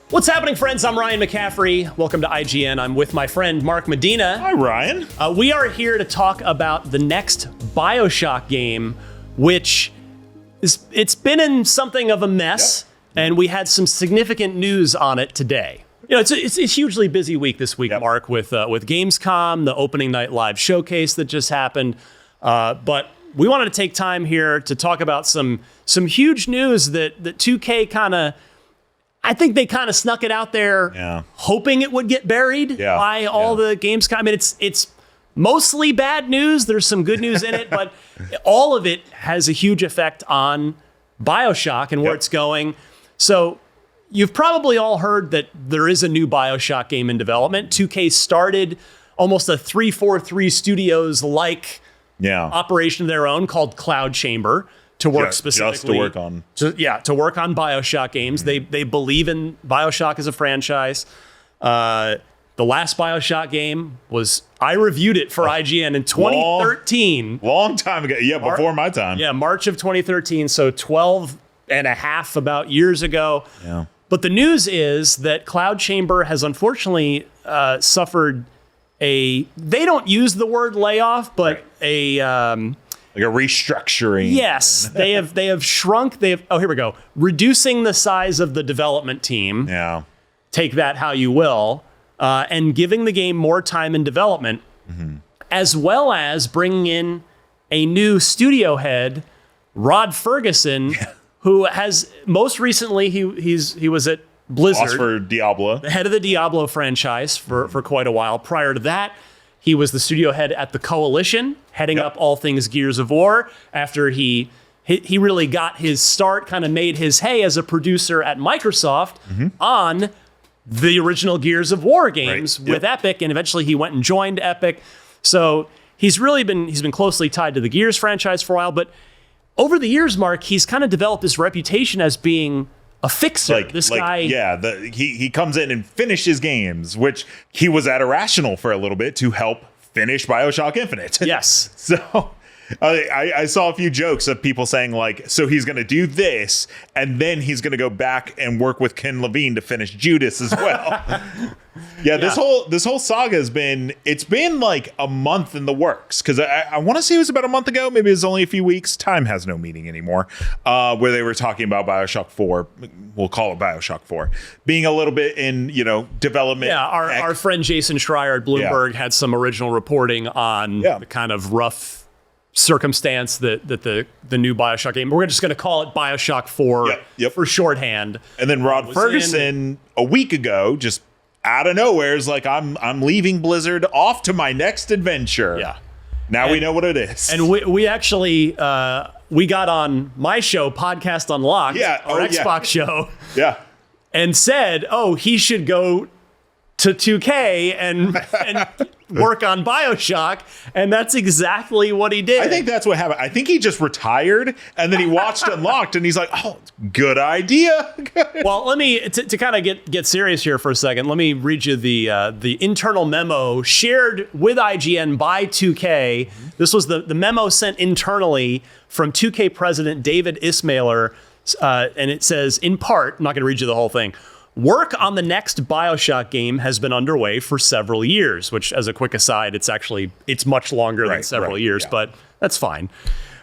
What's happening, friends? I'm Ryan McCaffrey. Welcome to IGN. I'm with my friend Mark Medina. Hi, Ryan. We are here to talk about the next BioShock game, which it's been in something of a mess, and we had some significant news on it today. You know, it's a hugely busy week this week, Mark, with Gamescom, the opening night live showcase that just happened. But we wanted to take time here to talk about some huge news that 2K I think they kind of snuck it out there, hoping it would get buried by all the Gamescom. I mean, it's mostly bad news. There's some good news in it, but all of it has a huge effect on BioShock and where it's going. So you've probably all heard that there is a new BioShock game in development. 2K started almost a 343 Studios-like operation of their own called Cloud Chamber. To work specifically, just to work on, to work on BioShock games. They believe in BioShock as a franchise. The last BioShock game I reviewed it for IGN in 2013. Long time ago. Yeah, before my time. Yeah, March of 2013. So 12 and a half about years ago. Yeah. But the news is that Cloud Chamber has unfortunately suffered they don't use the word layoff, but like a restructuring. Yes, they have shrunk. Here we go. Reducing the size of the development team. Yeah. Take that how you will, and giving the game more time in development, as well as bringing in a new studio head, Rod Fergusson, who has most recently he was at Blizzard for Diablo, the head of the Diablo franchise for quite a while. Prior to that, he was the studio head at the Coalition, heading up all things Gears of War. After he really got his start, kind of made his hay as a producer at Microsoft on the original Gears of War games with Epic, and eventually he went and joined Epic. So he's been closely tied to the Gears franchise for a while, but over the years, Mark, he's kind of developed this reputation as being a fixer. He comes in and finishes games, which he was at Irrational for a little bit to help finish BioShock Infinite. Yes. So I saw a few jokes of people saying so he's going to do this, and then he's going to go back and work with Ken Levine to finish Judas as well. This whole saga has been like a month in the works, because I want to say it was about a month ago, maybe it was only a few weeks. Time has no meaning anymore. Where they were talking about BioShock 4, we'll call it BioShock 4, being a little bit in development. Yeah, our friend Jason Schreier at Bloomberg had some original reporting on the kind of rough circumstance that the new BioShock game. We're just going to call it BioShock 4 for shorthand. And then Rod Fergusson a week ago just out of nowhere is like, I'm leaving Blizzard, off to my next adventure. Yeah. Now we know what it is. And we actually we got on my show, Podcast Unlocked, our Xbox show. Yeah. And said, he should go to 2K and work on BioShock, and that's exactly what he did. I think that's what happened. I think he just retired, and then he watched Unlocked, and he's like, good idea. Well, let me, to kind of get serious here for a second, let me read you the internal memo shared with IGN by 2K. This was the memo sent internally from 2K president David Ismailer, and it says, in part, I'm not going to read you the whole thing, work on the next BioShock game has been underway for several years, which, as a quick aside, it's much longer than several years, but that's fine.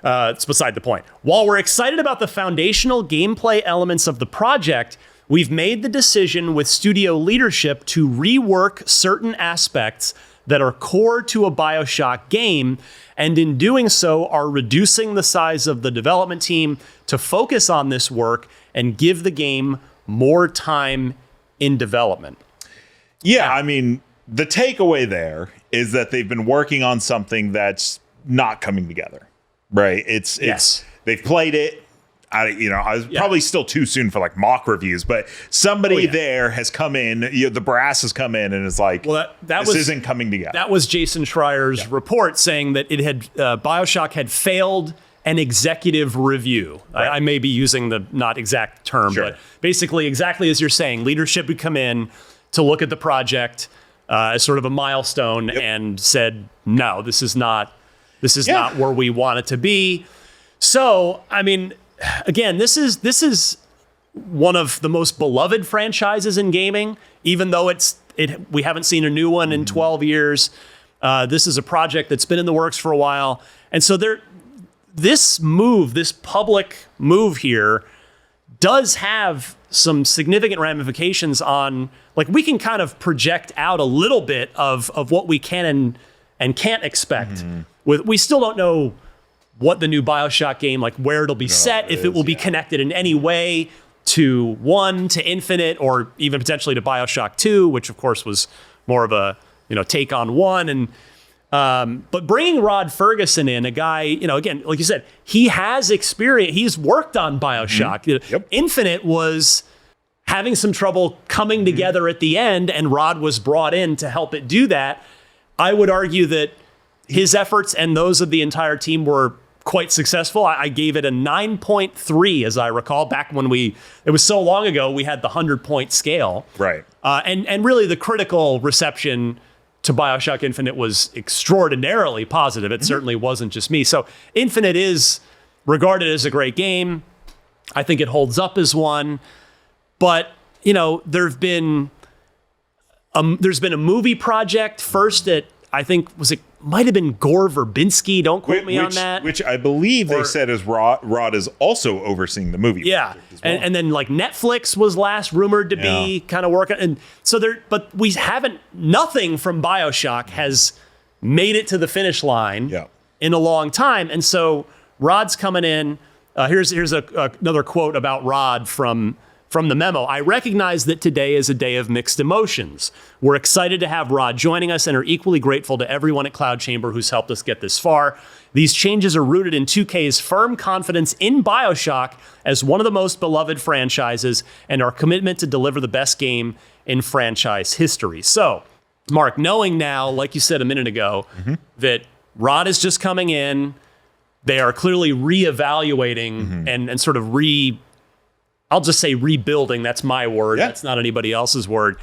It's beside the point. While we're excited about the foundational gameplay elements of the project, we've made the decision with studio leadership to rework certain aspects that are core to a BioShock game, and in doing so are reducing the size of the development team to focus on this work and give the game more time in development. Yeah, I mean, the takeaway there is that they've been working on something that's not coming together, right? It's they've played it. I was probably still too soon for mock reviews, but somebody there has come in, the brass has come in and is like, this isn't coming together. That was Jason Schreier's report saying that it had BioShock had failed an executive review. Right. I may be using the not exact term, but basically exactly as you're saying, leadership would come in to look at the project as sort of a milestone and said, no, this is not where we want it to be. So, I mean, again, this is one of the most beloved franchises in gaming, even though we haven't seen a new one in 12 years. This is a project that's been in the works for a while. And so this public move here does have some significant ramifications on, like, we can kind of project out a little bit of what we can and can't expect. We still don't know what the new BioShock game, like where it'll be set, if it will be connected in any way to 1, to Infinite, or even potentially to BioShock 2, which of course was more of a, take on 1. And but bringing Rod Fergusson in, a guy, again, like you said, he has experience. He's worked on BioShock. Infinite was having some trouble coming together at the end, and Rod was brought in to help it do that. I would argue that his efforts and those of the entire team were quite successful. I gave it a 9.3, as I recall, back when it was so long ago, we had the 100-point scale. Right. And really the critical reception to BioShock Infinite was extraordinarily positive. It certainly wasn't just me. So Infinite is regarded as a great game. I think it holds up as one. But, there's been a movie project first at, I think, might have been Gore Verbinski. Don't quote me on that. Which I believe they said is Rod is also overseeing the movie. Yeah. As well. And then like Netflix was last rumored to be kind of working. And so but we nothing from BioShock has made it to the finish line in a long time. And so Rod's coming in. Here's another quote about Rod from the memo. I recognize that today is a day of mixed emotions. We're excited to have Rod joining us and are equally grateful to everyone at Cloud Chamber who's helped us get this far. These changes are rooted in 2K's firm confidence in BioShock as one of the most beloved franchises and our commitment to deliver the best game in franchise history. So, Mark, knowing now, like you said a minute ago, that Rod is just coming in, they are clearly reevaluating and sort of I'll just say rebuilding. That's my word. That's not anybody else's word.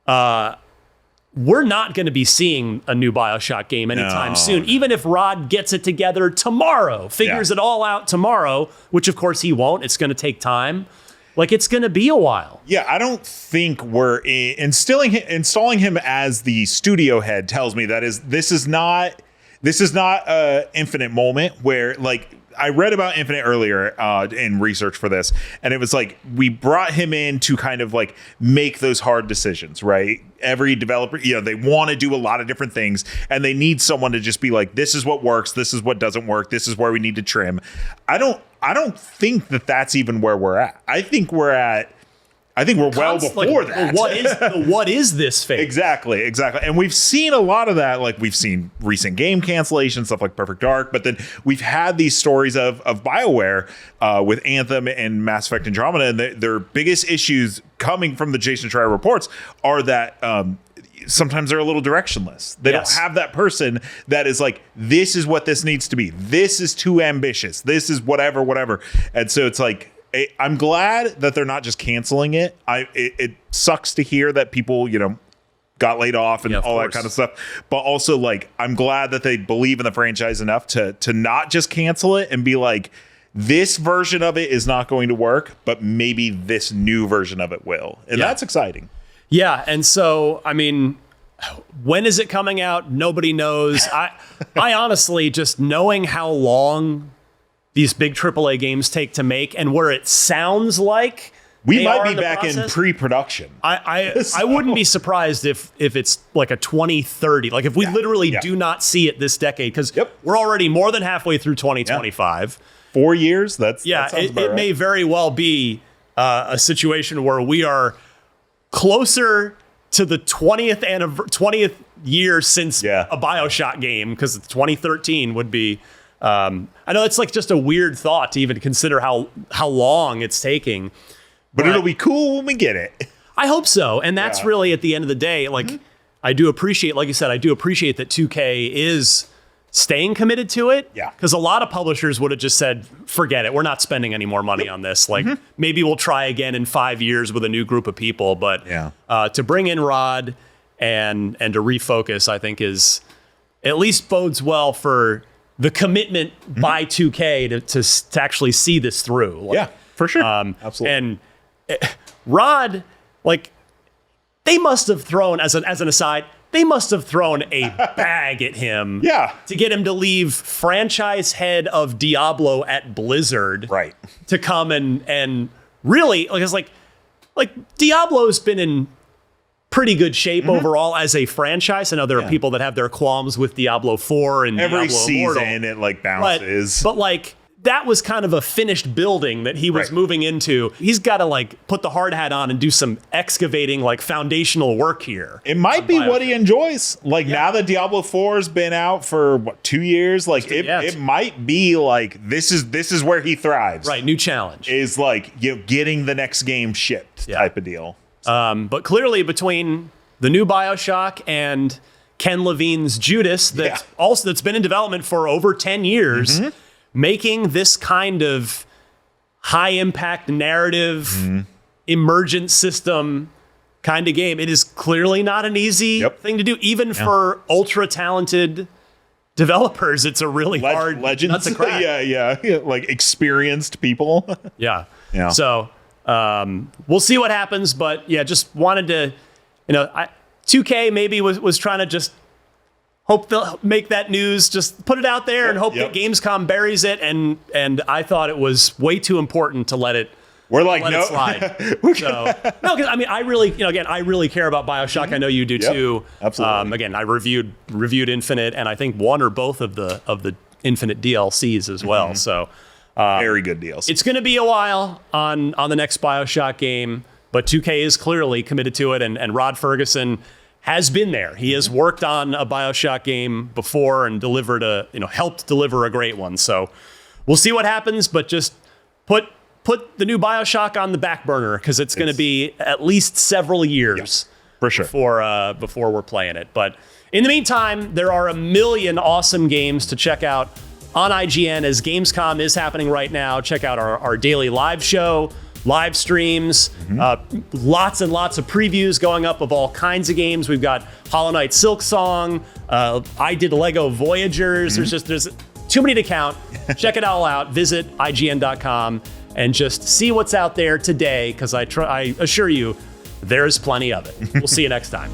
We're not going to be seeing a new BioShock game anytime soon. Even if Rod gets it together tomorrow, figures it all out tomorrow, which of course he won't. It's going to take time. Like, it's going to be a while. Yeah, I don't think we're installing him as the studio head tells me this is not a Infinite moment where, like, I read about Infinite earlier in research for this, and it was like we brought him in to kind of like make those hard decisions, right? Every developer, they want to do a lot of different things, and they need someone to just be like, this is what works, this is what doesn't work, this is where we need to trim. I don't think that's even where we're at. I think we're well before that. What is this phase? Exactly. And we've seen a lot of that. Like, we've seen recent game cancellations, stuff like Perfect Dark, but then we've had these stories of BioWare with Anthem and Mass Effect Andromeda, and their biggest issues coming from the Jason Schreier reports are that sometimes they're a little directionless. They don't have that person that is like, this is what this needs to be. This is too ambitious. This is whatever. And so it's like, I'm glad that they're not just canceling it. It sucks to hear that people, got laid off and all that kind of stuff. But also, like, I'm glad that they believe in the franchise enough to not just cancel it and be like, this version of it is not going to work, but maybe this new version of it will. And that's exciting. Yeah. And so, I mean, when is it coming out? Nobody knows. I honestly, just knowing how long these big AAA games take to make, and where it sounds like we might be back in pre-production. I wouldn't be surprised if it's like a 2030, like if we literally do not see it this decade, because we're already more than halfway through 2025. 4 years. That sounds about it right. May very well be a situation where we are closer to the 20th year since a BioShock game, because 2013 would be. I know it's like just a weird thought to even consider how long it's taking, but it'll be cool when we get it. I hope so. And that's really, at the end of the day, like, I do appreciate, like you said, I do appreciate that 2K is staying committed to it. Yeah. Because a lot of publishers would have just said, forget it, we're not spending any more money on this. Like, maybe we'll try again in 5 years with a new group of people. But to bring in Rod and to refocus, I think is at least bodes well for the commitment by 2K to actually see this through. Like, for sure. Absolutely. And Rod, like, they must have thrown, as an aside, they must have thrown a bag at him to get him to leave franchise head of Diablo at Blizzard to come and really, like, it's like Diablo's been in pretty good shape overall as a franchise. I know there are people that have their qualms with Diablo 4 and every Diablo season Immortal, it like bounces. but like, that was kind of a finished building that he was moving into. He's got to like put the hard hat on and do some excavating, like foundational work here. It might be what he enjoys. Like now that Diablo 4 has been out for 2 years, like it might be like this is where he thrives. Right, new challenge. Is like, you know, getting the next game shipped type of deal. But clearly between the new BioShock and Ken Levine's Judas, that's been in development for over 10 years. Making this kind of high impact narrative, emergent system kind of game, it is clearly not an easy thing to do, even for ultra talented developers. It's a really hard nut to crack. Like experienced people. So we'll see what happens, but just wanted to, 2K maybe was trying to just hope they'll make that news, just put it out there and hope that Gamescom buries it. And I thought it was way too important to let it. We're like, let it slide. No, because I mean, I really, again, I really care about BioShock. I know you do too. Absolutely. Again, I reviewed Infinite, and I think one or both of the Infinite DLCs as well. So very good DLC. It's going to be a while on the next BioShock game, but 2K is clearly committed to it, and Rod Fergusson has been there. He has worked on a BioShock game before and helped deliver a great one. So we'll see what happens, but just put the new BioShock on the back burner, because it's going to be at least several years for sure before we're playing it. But in the meantime, there are a million awesome games to check out on IGN as Gamescom is happening right now. Check out our daily live show, live streams, lots and lots of previews going up of all kinds of games. We've got Hollow Knight Silksong. I did Lego Voyagers. There's too many to count. Check it all out. Visit IGN.com and just see what's out there today, because I assure you, there's plenty of it. We'll see you next time.